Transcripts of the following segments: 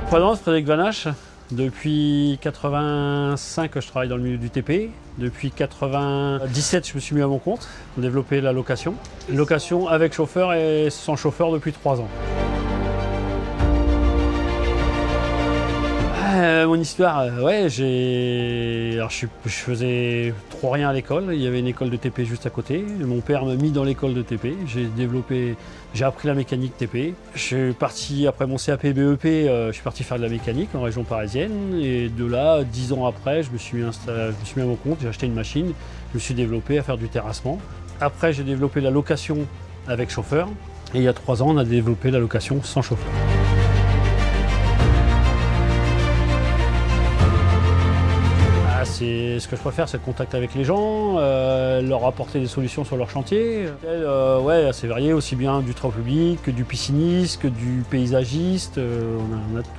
Prénom, Frédéric Vanache. Depuis 85, je travaille dans le milieu du TP. Depuis 97, je me suis mis à mon compte, développer la location. Location avec chauffeur et sans chauffeur depuis 3 ans. Mon histoire, ouais, Alors, je faisais trop rien à l'école. Il y avait une école de TP juste à côté. Mon père m'a mis dans l'école de TP. J'ai appris la mécanique TP. Je suis parti après mon CAP BEP, je suis parti faire de la mécanique en région parisienne. Et de là, 10 ans après, je me suis mis à mon compte. J'ai acheté une machine. Je me suis développé à faire du terrassement. Après, j'ai développé la location avec chauffeur. Et il y a 3 ans, on a développé la location sans chauffeur. Ce que je préfère, c'est le contact avec les gens, leur apporter des solutions sur leur chantier. Ouais, assez varié, aussi bien du travaux public que du pisciniste, que du paysagiste. On a tout.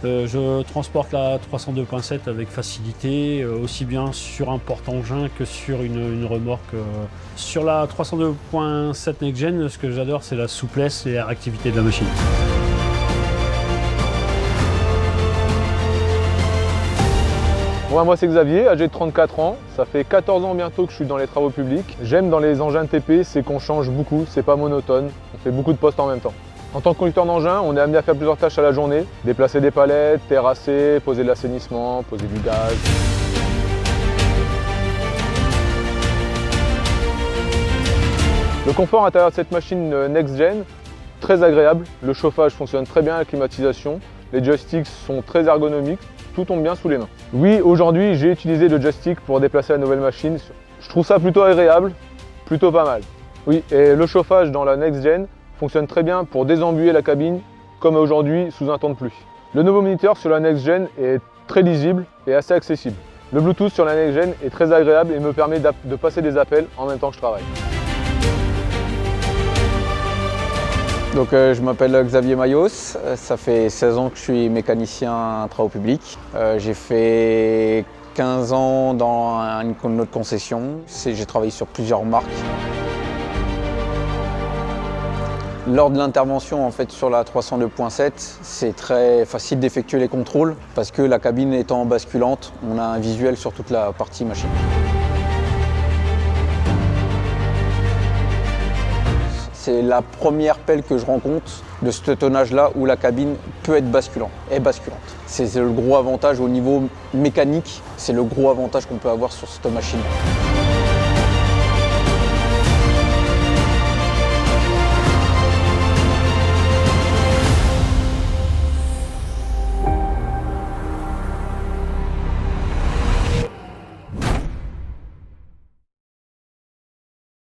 Je transporte la 302.7 avec facilité, aussi bien sur un porte-engin que sur une remorque. Sur la 302.7 Next-Gen, ce que j'adore, c'est la souplesse et la réactivité de la machine. Ouais, moi c'est Xavier, âgé de 34 ans, ça fait 14 ans bientôt que je suis dans les travaux publics. J'aime dans les engins de TP, c'est qu'on change beaucoup, c'est pas monotone, on fait beaucoup de postes en même temps. En tant que conducteur d'engin, on est amené à faire plusieurs tâches à la journée, déplacer des palettes, terrasser, poser de l'assainissement, poser du gaz. Le confort intérieur de cette machine Next-Gen, très agréable, le chauffage fonctionne très bien, la climatisation, les joysticks sont très ergonomiques. Tout tombe bien sous les mains. Oui, aujourd'hui, j'ai utilisé le joystick pour déplacer la nouvelle machine. Je trouve ça plutôt agréable, plutôt pas mal. Oui, et le chauffage dans la Next-Gen fonctionne très bien pour désembuer la cabine, comme aujourd'hui sous un temps de pluie. Le nouveau moniteur sur la Next-Gen est très lisible et assez accessible. Le Bluetooth sur la Next-Gen est très agréable et me permet de passer des appels en même temps que je travaille. Donc, je m'appelle Xavier Mayos, ça fait 16 ans que je suis mécanicien travaux publics. J'ai fait 15 ans dans une autre concession, j'ai travaillé sur plusieurs marques. Lors de l'intervention en fait, sur la 302.7, c'est très facile d'effectuer les contrôles parce que la cabine étant basculante, on a un visuel sur toute la partie machine. C'est la première pelle que je rencontre de ce tonnage-là où la cabine peut être basculante, est basculante. C'est le gros avantage au niveau mécanique, c'est le gros avantage qu'on peut avoir sur cette machine.